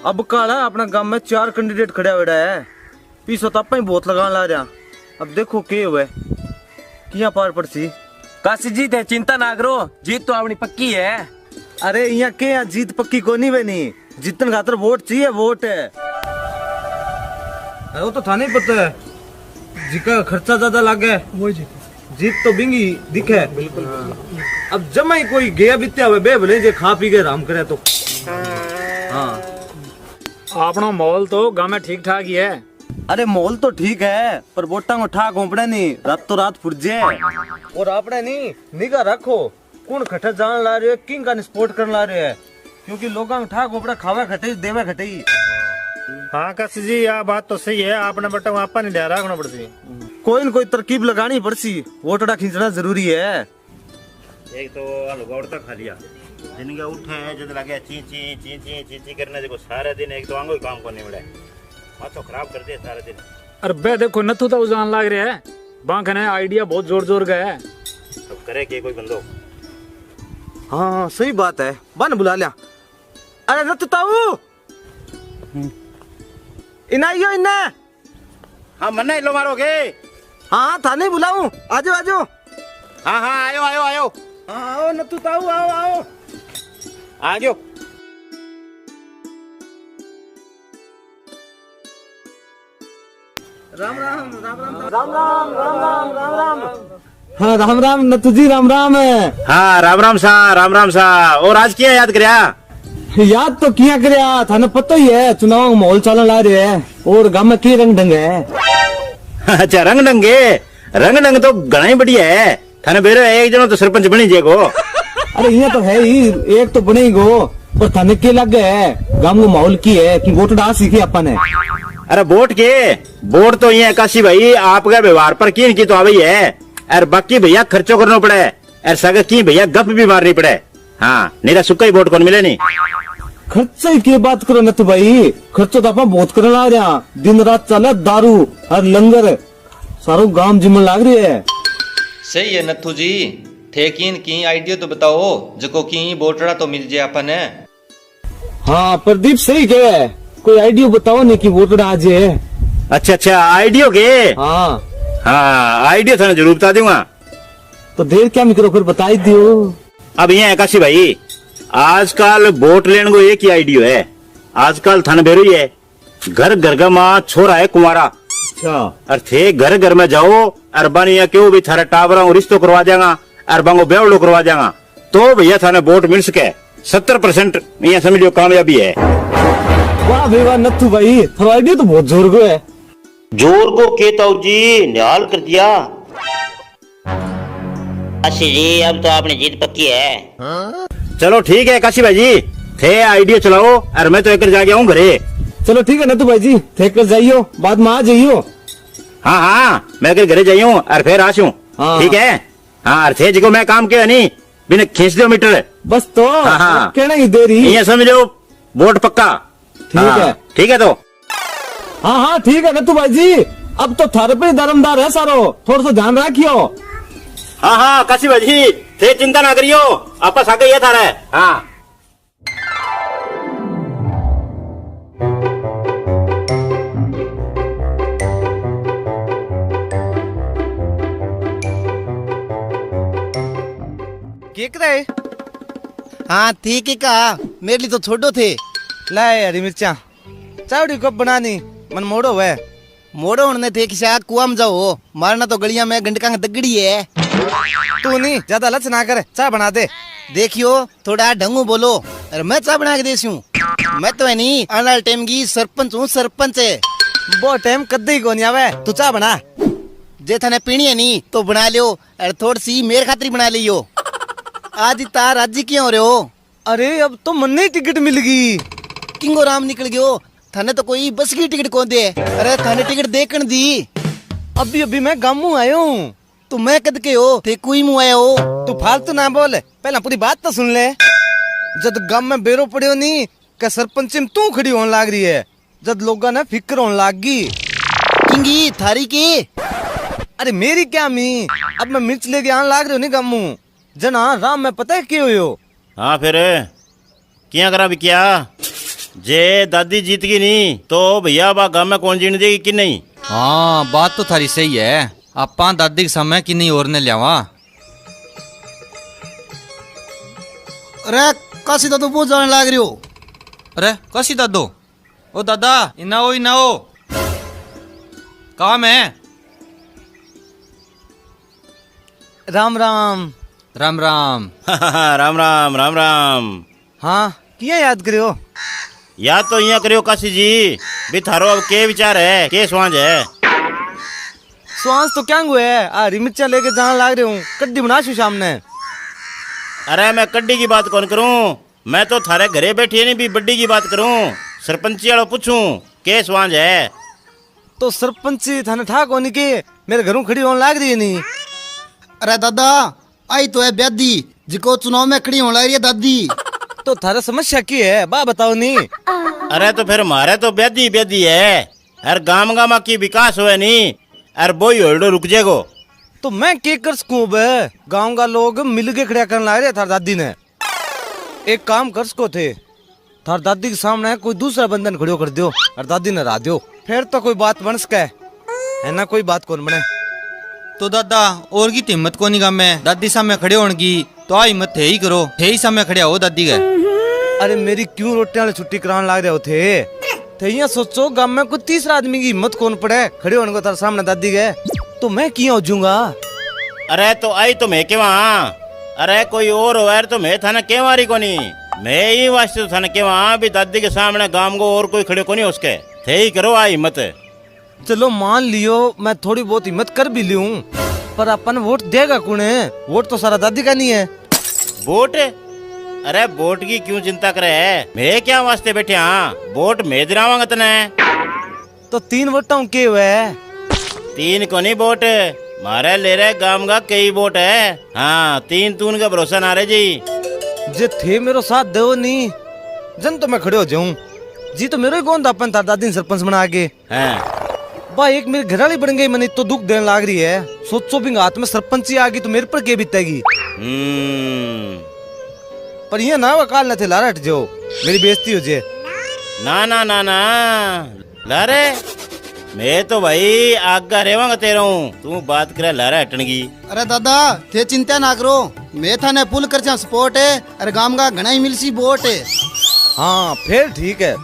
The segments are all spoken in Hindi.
अब काला अपना गांव में 4 कैंडिडेट खड़ा हुआ है। पीछो तो आप ही बहुत लगान ला रहा। अब देखो के हुए किया पार पड़सी। काशी जीत है, चिंता ना करो, जीत तो अपनी पक्की है। अरे यहाँ के यहाँ जीत पक्की को नहीं बनी, जीतन खातर वोट चाहिए, वोट है। वो तो था नहीं पता है जिका खर्चा ज्यादा लगे वो जीत तो बिंगी दिखे। बिल्कुल। अब जमा ही कोई गया बीत्या हुए बे भले जे खा पी के आराम करे तो। हाँ अपना माहौल तो गाँव में ठीक ठाक ही है। अरे माहौल तो ठीक है पर वोटा को ठाक होपड़े नहीं, रात तो रात फुर्जे। और आपने नहीं निगाह रखो कौन खटे जान ला रहे हो, किंग का स्पोर्ट करने ला रहे हैं, क्योंकि लोगों को ठाक होपड़ा खावा खटे देवे खटे ही। हाँ काशी जी यह बात तो सही है, आपने बटा आपा नहीं ध्यान रखना पड़ती। कोई न कोई तरकीब लगानी पड़सी, वोटड़ा खींचना जरूरी है। एक तो गौड़ तक खा लिया जिनके उठे जब लगे ची ची ची ची ची ची करने देखो सारे दिन, एक तो आंगो ही काम करने मिले, माथो खराब कर दिया सारे दिन। अरे बे देखो नथु तो जान लग रहा है, बांकने आइडिया बहुत जोर जोर का है। अब करे के कोई बंदो। हाँ सही बात है, बन बुला लिया। अरे रत ताऊ इनाइयो इन्ना। हाँ मन्ना लो मारोगे। हाँ थाने बुलाऊं, आजो आजो। हाँ हाँ आयो आयो आयो। हाँ आओ नतु ताऊ, आओ आओ आ गयो। राम राम राम राम राम राम राम राम राम। हाँ राम राम नतु जी, राम राम। हाँ राम राम सा, राम राम सा। और आज क्या याद करया? याद तो किया करया, थाने पता ही है चुनाव का माहौल चलन ला रहे है और गांव में की रंग ढंग है। अच्छा रंग ढंगे, रंग ढंग तो घना ही बढ़िया है। थाने बेरो एक जनो तो सरपंच बनी जेगो। अरे ये तो है ही, एक तो बने ही गो, पर थाने के लग है गांव को माहौल की है कि वोट डाल सीखी अपन ने। अरे वोट के वोट तो ये काशी भाई आपका व्यवहार पर की तो आवी है, और बाकी भैया खर्चो करना पड़े, और सगे की भैया गप भी मारनी पड़े। हाँ नहीं तो सुक्का ही वोट कौन मिले नहीं। खर्चे की बात करो नतु भाई, खर्चो तो अपन बहुत करने ला रहा, दिन रात चले दारू और लंगर, सारो गांव जिमन लाग रही है। सही है नथु जी, थे की आइडिया तो बताओ जको की बोटड़ा तो मिल जाए अपन है। हाँ प्रदीप सही कहे, कोई आइडिया बताओ नहीं कि वोट आज है। अच्छा अच्छा आइडियो के। हाँ हाँ आइडिया थाने जरूर बता दूंगा। तो देर क्या मिक्रो फिर बता ही दियो। अब ये है काशी भाई, आजकल वोट लेने को एक ही आइडियो है। आजकल थाने बेरो ही है, घर घर का माँ छोरा है कुमारा। अच्छा और थे घर घर में जाओ और बनिया क्यों भी थारे टावरा रिश्तो करवा देगा और बांगो बेवड़ो करवा देगा, तो भैया थाने वोट मिल सके। 70% ये समझ लो कामयाबी है। वाह भाई वाह नथु भाई, थोड़ा आइडिया तो बहुत जोर को है। जोर को कहता हूँ जी, निहाल कर दिया। काशी जी अब तो आपने जीत पक्की है। चलो ठीक है काशी भाई जी, थे आइडिया चलाओ और मैं तो एक जा गया हूँ घरे। चलो ठीक है नतु भाई जी, थे कर जाइयो, बाद में आ जाइयो। हाँ हाँ मैं घरे जाइयो और फिर आशू। हाँ। ठीक है। हाँ और थे जिको मैं काम किया नहीं बिना खींच दो मीटर बस तो हाँ। कहना ही देरी। ये समझ लो वोट पक्का। ठीक है ठीक है तो। हाँ हाँ ठीक है नतु भाई जी, अब तो थारे पे दरमदार है सारो, थोड़ा सा ध्यान रखियो। हाँ हाँ काशी भाई जी थे चिंता ना करियो, आपस आगे ये थारा है। हाँ केक रहे। हाँ ठीक है कहा, मेरे लिए तो छोड़ो थे। लाए हरी मिर्चा चावड़ी कब बनानी, मन मोड़ो है। मोड़ो उन्होंने थे कि शायद कुआ में जाओ, मारना तो गलिया में गंडका दगड़ी है। तू नहीं ज्यादा लच ना करे, चाय बना दे। देखियो थोड़ा ढंगू बोलो, अरे मैं चाय बना के देसी हूँ। मैं तो है नहीं आने वाले टाइम की सरपंच हूँ, सरपंच है। वो टाइम कद्दी को नहीं आवे, तू चाय बना। जे थाने पीनी है नहीं तो बना लियो, अरे थोड़ी सी मेरे खातिर बना लियो। आज तार राजी क्यों हो रहे हो? अरे अब तो मन नहीं टिकट मिल गई। किंगो राम निकल गयो, थाने तो कोई बस की टिकट कौन दे? अरे थाने टिकट देखन दी। अभी अभी मैं गामू आयो हूँ। तो मैं कद के हो थे कोई मुँह आया हो? तू फालतू ना बोल, पहला पूरी बात तो सुन ले। जब गांव में बेरो पड़ियो नहीं का सरपंच में तू खड़ी होने लाग रही है, जब लोगों ने फिक्र होने लाग गई। किंगी थारी की। अरे मेरी क्या मी, अब मैं मिर्च लेके आने लाग रही हूँ नहीं गामू जना राम में पता है क्यों हो। हाँ फिर क्या करा भी क्या? जे दादी जीत गई नहीं तो भैया बा गांव में कौन जीने देगी कि नहीं? हाँ बात तो थारी सही है। आपा दादी के समय कि नहीं और ने लियावा। अरे काशी दादू बहुत जाने लाग रही हो। अरे कसी दादो? ओ दादा इनाओ काम है। राम राम। राम राम। राम राम राम राम। हाँ किया याद करियो? याद तो यहाँ करियो काशी जी, भी थारो अब के विचार है, के स्वांज है? श्वास तो क्या हुए है? हरी मिर्चा लेके जाने लाग रही हूँ, कड्डी बनाशू सामने। अरे मैं कड्डी की बात कौन करूं, मैं तो थारे घरे बैठी नहीं भी बड्डी की बात करूं। सरपंची वालों पूछूं के स्वांज है? तो सरपंची थाने ठा कोनी के मेरे घरों खड़ी होने लाग रही है नहीं? अरे दादा आई तो है ब्यादी जिको चुनाव में खड़ी होने लग रही है दादी। तो थारा समस्या की है बा बताओ नहीं? अरे तो फिर मारे तो ब्यादी ब्यादी है, हर गांव गामा की विकास हुए नहीं, अरे बोई होल्डो रुक जाएगो। तो मैं के कर सकूं बे? गांव का लोग मिल के खड़ा करने लाग रहे थार दादी ने। एक काम कर सको थे, थार दादी के सामने कोई दूसरा बंधन खड़ो कर दियो और दादी ने रा दियो, फिर तो कोई बात बन सके है ना? कोई बात कौन बने? तो दादा और की तो हिम्मत को नहीं गाँव में दादी सामने खड़े होने की, तो आ हिम्मत थे ही करो, थे ही सामने खड़े हो दादी के। अरे मेरी क्यों रोटियां वाली छुट्टी कराने लाग रहे हो थे यहाँ सोचो गांव में कोई तीसरा आदमी की हिम्मत कौन पड़े खड़े होने को तार सामने दादी के, तो मैं क्यों होजूंगा? अरे तो आई तो मैं के वहाँ, अरे कोई और हो यार तो मैं थाना के मारी को नहीं, मैं ही वास्ते थाना के वहाँ भी दादी के सामने गांव को और कोई खड़े को नहीं उसके, थे ही करो आ हिम्मत। चलो मान लियो मैं थोड़ी बहुत हिम्मत कर भी लूं, पर अपन वोट देगा कौन है? वोट तो सारा दादी का नहीं है। वोट? अरे वोट की क्यों चिंता करे है, मैं क्या वास्ते बैठे हाँ, वोट मैं दिलावांगा तने। तो 3 वोटों के हुए? 3 को नहीं वोट, मारे ले रहे गांव का कई वोट है। हाँ 3 तून का भरोसा ना रहे जी। जे थे मेरो साथ दो नहीं जन तो मैं खड़े हो जाऊं जी, तो मेरे कौन था अपन तार दादी ने सरपंच बना के। हाँ भाई एक मेरी घरवाली बन गई, मैंने तो दुख देने लाग रही है। सोचो भी हाथ में सरपंची आ गई तो मेरे पर के बीतेगी। पर ये ना वकाल न थे लारा हट जाओ, मेरी बेइज्जती हो जाए। ना ना ना ना लारे, मैं तो भाई आगा रेवांगा तेरा हूँ, तू बात करे लारा हटन की। अरे दादा थे चिंता ना करो, मैं थाने पुल कर सपोर्ट है, अरे गांव का घना ही मिलसी वोट है। हाँ फिर ठीक है,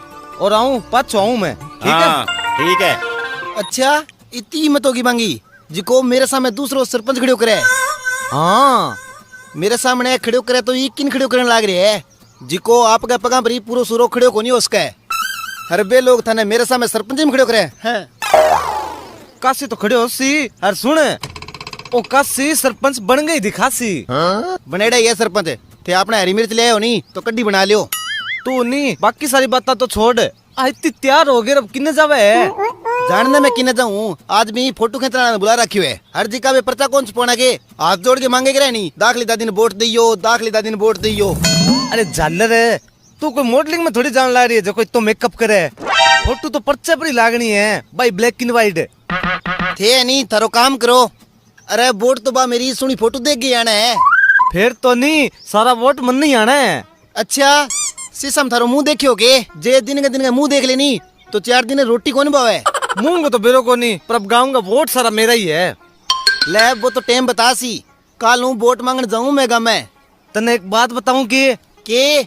और आऊँ पाछो आऊँ मैं, ठीक हाँ, है? ठीक है। अच्छा इतनी हिम्मत होगी मांगी जिको मेरे सामने दूसरो सरपंच खड़ो करे। हाँ मेरे सामने खड़ो करे तो ये किन खड़ो करने लाग रहे है, जिको आपका पगा भरी पूरा सुरो खड़ो को नहीं उसका है। हर बे लोग थाने मेरे सामने सरपंच में खड़ो करे हैं। काशी तो खड़े हो सी, और सुन ओ काशी सरपंच बन गई दिखासी। बनेड़ा ये सरपंच थे, आपने हरी मिर्च ले आओ नहीं तो कड्डी बना लियो। तू नहीं बाकी सारी बातें तो छोड़, इतनी तैयार हो गए अब किन्ने जावे है? जानने में किने जाऊं, आज भी फोटो खींचना बुला रखी है। हर जिका में पर्चा कौन छुपाना के हाथ जोड़ के मांगे करे नहीं, दाखली दादी ने वोट दियो, दाखली दादी ने वोट दियो। अरे झालर है, तू कोई मॉडलिंग में थोड़ी जान ला रही है जो कोई तो मेकअप करे। फोटो तो पर्चे पर ही लागनी है भाई, ब्लैक एंड व्हाइट थे नहीं थारो काम करो। अरे वोट तो बा मेरी सुनी फोटो देख के आना है। फिर तो नहीं सारा वोट मन नहीं आना है। अच्छा शीशम थारो मुंह देखियो के, जे दिन का मुंह देख लेनी तो 4 दिन रोटी कौन बावे। मुंह को तो बेरो को नहीं, पर अब गाँव का वोट सारा मेरा ही है। ले वो तो टाइम बता सी, कल हूँ वोट मांगने जाऊं मैं गाँव में। तने एक बात बताऊं कि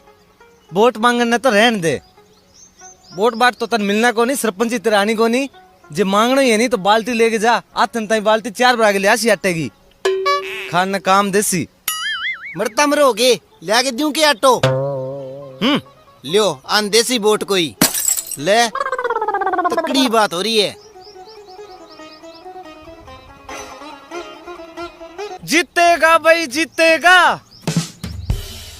वोट मांगने तो रहने दे, वोट बाट तो तन मिलना को नहीं, सरपंची तेरा आनी को नहीं। जे मांगना ही है नहीं तो बाल्टी लेके जा, आतन ताई बाल्टी 4 बार आगे ले आसी अटेगी। खाना काम देसी मरता मरोगे ले के दूं के आटो। लियो आन देसी वोट कोई ले, तकड़ी बात हो रही है। जीतेगा भाई जीतेगा,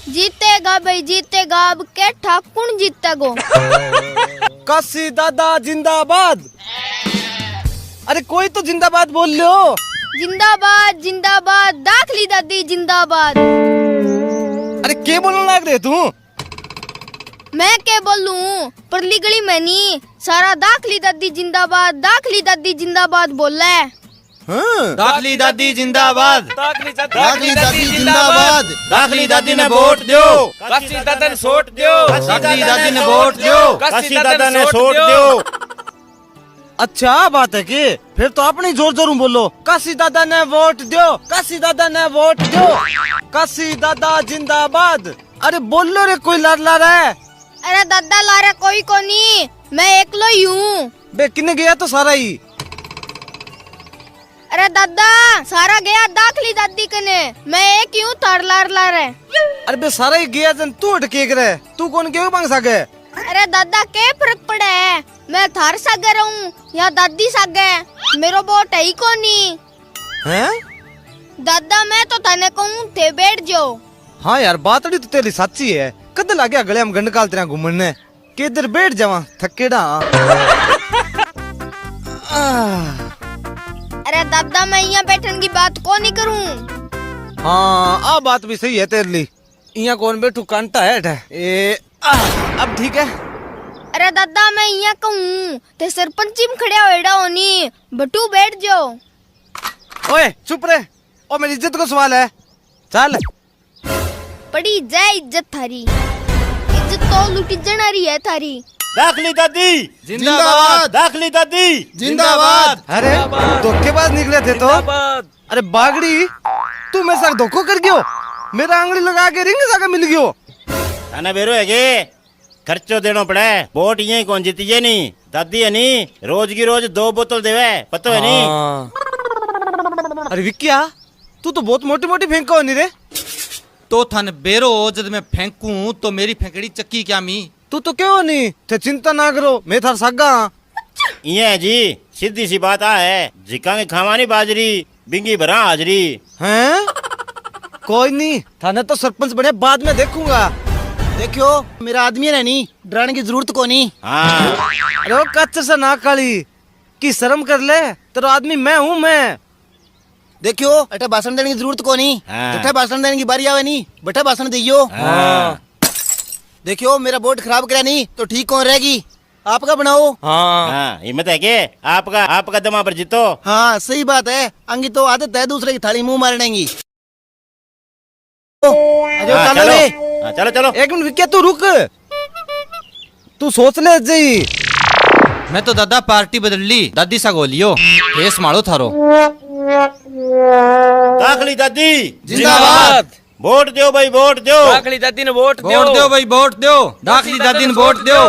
जीतेगा भाई जीतेगा, अब के ठाकुर जीतेगो। काशी दादा जिंदाबाद। अरे कोई तो जिंदाबाद बोल लो। जिंदाबाद जिंदाबाद, दाखली दादी जिंदाबाद। अरे क्या बोलने लग रहे तू? मैं क्या बोलूं, परली गली में नहीं सारा दाखली दादी जिंदाबाद, दाखली दादी जिंदाबाद बोल रहा है। हाँ। दाखली दादी जिंदाबाद। दाखली दादी जिंदाबाद। दाखली दादी ने वोट दो, कसी दादा ने सोट दो, दाखली दादी ने वोट दो। कसी दादा ने छोड़ दो। अच्छा बात है कि फिर तो अपनी जोर जोर बोलो, काशी दादा ने वोट दो, काशी दादा ने वोट दो, काशी दादा जिंदाबाद। अरे बोलो रे, कोई लड़ ला रहा है? अरे दादा लारे कोई को नहीं, मैं एकलो ही हूँ। बे किने गया तो सारा ही। अरे दादा सारा गया दाखली दादी कने, मैं एक ही हूँ थार लार लारे। अरे बे सारा ही गया जन तू अटके करे, तू कौन क्यों मांग सके? अरे दादा के फर्क पड़ा है, मैं थार सागे रहूं या दादी सागे, मेरो वोट है ही को नहीं। हैं? दादा मैं तो थाने कहूँ थे बैठ जाओ। हाँ यार बातड़ी तो तेरी सच्ची है, कद ला गया गले हम गंड काल तेरा घूमने के इधर बैठ जावा थकेड़ा। अरे दादा मैं यहाँ बैठने की बात को नहीं करूँ। हाँ आ बात भी सही है तेरे लिए, यहाँ कौन बैठू कांटा है अब ठीक है। अरे दादा मैं यहाँ कहूँ ते सरपंची में खड़े होएड़ा होनी, बटू बैठ जाओ। ओए चुप रे, ओ मेरी इज्जत को सवाल है, चल। पड़ी जाए इज्जत थारी, इज्जत तो लुटी जना रही है थारी। दाखली दादी जिंदाबाद। दाखली दादी जिंदाबाद। अरे धोखेबाज निकले थे तो। अरे बागड़ी तू मेरे साथ धोखो कर गयो, मेरा आंगली लगा के रिंग जाकर मिल गयो। थाना बेरो है गे, खर्चो देनो पड़े, वोट यही कौन जीती नहीं, दादी है नहीं, रोज की रोज 2 बोतल देवे, पता है नहीं। अरे विक्या तू तो बहुत मोटी मोटी फेंको नहीं रे। तो थन बेरो जब मैं फेंकूं तो मेरी फेंकड़ी चक्की क्या मी। तू तो क्यों नहीं थे, चिंता ना करो मैं थार सागा। ये है जी, सीधी सी बात आ है, झिकांगे खावानी बाजरी, बिंगी भरा हाजरी। हैं? कोई नहीं, थाने तो सरपंच बने बाद में देखूंगा। देखियो मेरा आदमी है नहीं, डराने की जरूरत को नहीं। हाँ अरे वो कच्चे से ना काली की शर्म कर ले, तेरा आदमी मैं हूँ मैं। देखियो अठे भाषण देने की जरूरत को नहीं, हाँ। अठे भाषण देने की बारी आवे नहीं, बठे भाषण दियो। हाँ देखियो मेरा वोट खराब करा नहीं तो ठीक कौन रहेगी, आपका बनाओ। हाँ, हिम्मत है के आपका दमा पर जीतो। हाँ सही बात है, अंगी तो आदत है दूसरे की थाली मुंह मारने की। हाँ, चलो चलो रे। हाँ, चलो चलो। एक मिनट विक्या तू रुक, तू सोच ले जी। मैं तो दादा पार्टी बदल ली, दादी सा गोलियो केस मारो थारो। दाखली दादी जिंदाबाद। वोट दो भाई, वोट दो। दाखली दादी ने वोट वोट दो भाई, वोट दो। दाखली दादी ने वोट दो।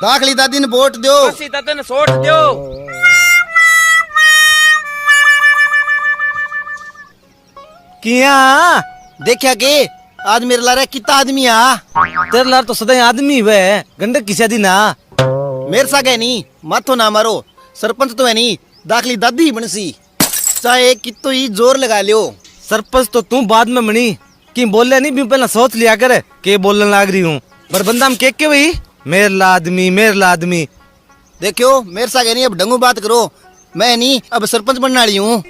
दाखली दादी ने वोट दो। कसी दादा ने सोट दो। किया देखा के आज मेरे लारे कितना आदमी आ, तेरे लार तो सदा आदमी वे गंडक किसा दी ना। मेरे साथ है नहीं, माथो ना मारो, सरपंच तो है नहीं, दाखली दादी ही बनसी, चाहे कितो ही जोर लगा लियो। सरपंच तो तू बाद में बनी, कि बोले नहीं भी पहला सोच लिया कर के बोलने लाग रही हूँ, पर बंदा हम के वही मेरला आदमी। देखियो मेरे साथ है नहीं, अब ढंगू बात करो, मैं नहीं अब सरपंच बनने वाली हूँ।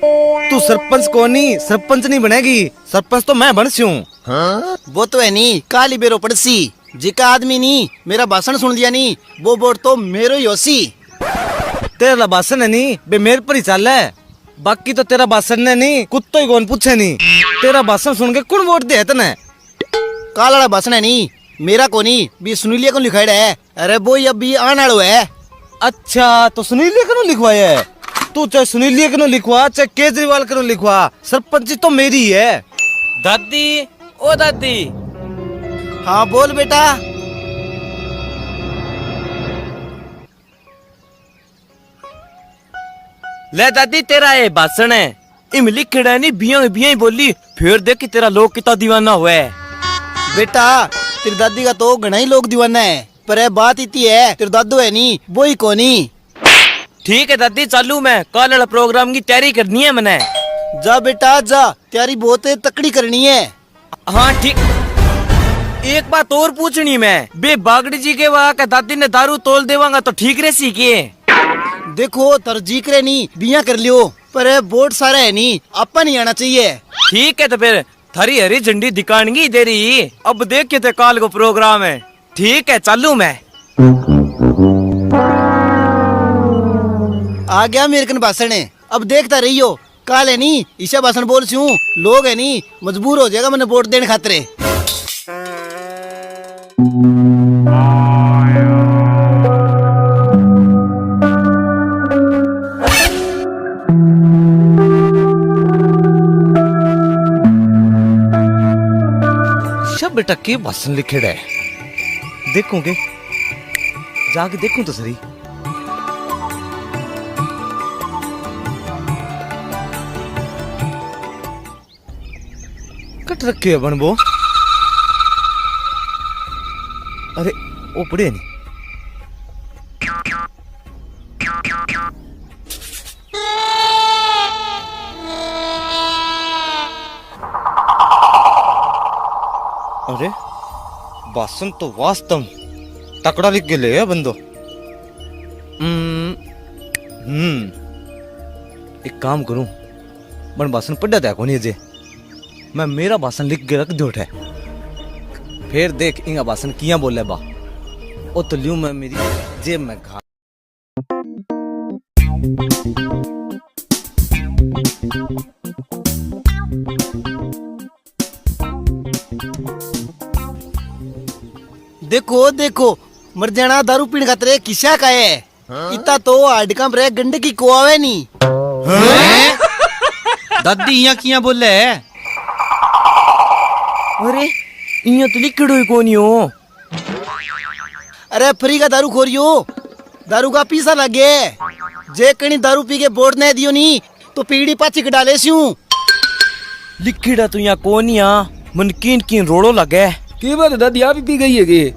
तू सरपंच को नहीं, सरपंच नहीं बनेगी, सरपंच तो मैं बनसी हूँ। वो तो है नहीं काली बेरो पड़सी, जिका आदमी नहीं मेरा भाषण सुन लिया नहीं, वो वोट तो मेरो ही होसी। तेरा भाषण है नहीं बे मेरे पर ही चल है, बाकी तो तेरा भाषण ने नहीं कुत्तो ही कौन पूछे नहीं, तेरा भाषण सुन के कौन वोट दे तने। काला भाषण है नहीं मेरा को नहीं, भी सुनीलिया को लिखाड़ा है। अरे वो अभी आने वालो है। अच्छा तो सुनील कनो लिखवाया है, तू चाहे सुनील कनो लिखवा चाहे केजरीवाल कनो लिखवा, सरपंच तो मेरी है। दादी ओ दादी। हाँ बोल बेटा। ले दादी तेरा ये भाषण है, इम लिखड़ा नहीं बिया बोली, फिर देख कि तेरा लोग कितना दीवाना हुआ है। बेटा तेरी दादी का तो घना ही लोग दीवाना है, पर ये बात इतनी है तेरे दादू है नहीं वो ही कोनी। ठीक है दादी चालू, मैं कल वाला प्रोग्राम की तैयारी करनी है मैंने। जा बेटा जा, तैयारी बहुत तकड़ी करनी है। हाँ ठीक। एक बात और पूछनी मैं, बे बागड़ी जी के वहाँ का दादी ने दारू तोल देवांगा तो ठीक रह सी के। देखो तरजी करे नहीं बिया कर लियो, पर ये वोट सारा है नहीं, आपा नहीं आना चाहिए। ठीक है तो फिर थारी हरी झंडी दिखाएंगी दे रही, अब देख के ते काल को प्रोग्राम है। ठीक है चालू मैं। आ गया मेरे कन भाषण है, अब देखता रहियो काल है नी ईशा भाषण बोल सी हूँ लोग है नी मजबूर हो जाएगा मैंने वोट देने खातरे। सब बेटा के भाषण लिखेड़ा है, देखोगे जाके देखूं तो सही। कट रखे है बनबो, अरे वो पड़े नहीं। अरे भाषण तो वास्तव तकड़ा लिख के ले है बंदो। एक काम करूं, बन भाषण पढ़ा था कौन जे मैं मेरा भाषण लिख के रख दो उठे, फिर देख इंगा भाषण किया बोले बा ओ तो लियो मैं मेरी जेब में खा। देखो देखो मर जाना दारू पीने खातरे किसा का है। इतना तो हाडकम रे गंडकी को आवे नी। दादी यहाँ किया बोले है। अरे इया तो लिखड़ो ही कोनी हो। अरे फ्री का दारू खोरियो, दारू का पीसा लगे जे कहीं दारू पी के बोर्ड नहीं दियो नी तो पीड़ी पाची डाले स्यूं। लिखड़ा तो यहाँ कोनिया मन किन किन रोड़ो लगे की बात है दादी, आप ही पी गई है कि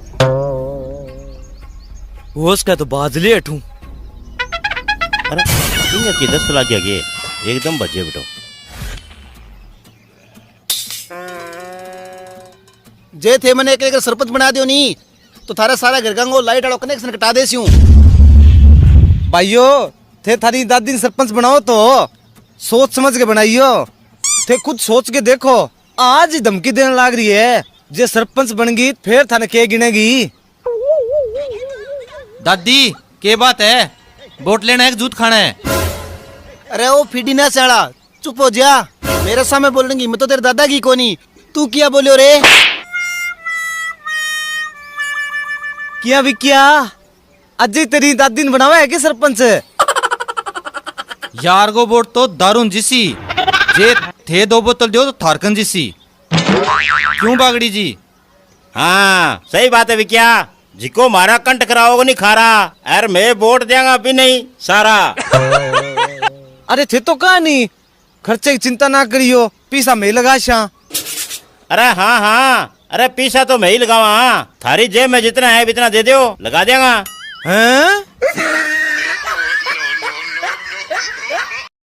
होश का तो बादले अठू। अरे इनका किधर चला गया ये, एकदम बचे बेटो। जे थे मैंने एक सरपंच बना दियो नी तो थारा सारा घर का लाइट वाला कनेक्शन कटा दे स्यूं। भाइयों थे थारी दादी ने सरपंच बनाओ तो सोच समझ के बनाइयो, थे खुद सोच के देखो। आज ही धमकी देने लाग रही है जे सरपंच बन गई फिर थाने के गिनेगी। दादी के बात है, वोट लेना है कि दूध खाना है? अरे वो फीडी ना साला चुप हो जा, मेरे सामने बोलेंगी मैं तो तेरे दादा की कोनी। तू क्या बोलियो रे? क्या भी क्या अजय तेरी दादी ने बनावा है कि सरपंच? यार को वोट तो दारून जिसी जे थे 2 बोतल दो तो थारकन जिसी। क्यों बागड़ी जी? हाँ सही बात है विक्या, जिको मारा कंट कराओगे नहीं खारा, अरे मैं वोट देंगा भी नहीं सारा। अरे थे तो कहा नहीं, खर्चे की चिंता ना करियो, पीसा में लगा शा। अरे हाँ हाँ, अरे पीसा तो मैं ही लगावा, थारी जेब में जितना है इतना दे दो, लगा देगा। हैं?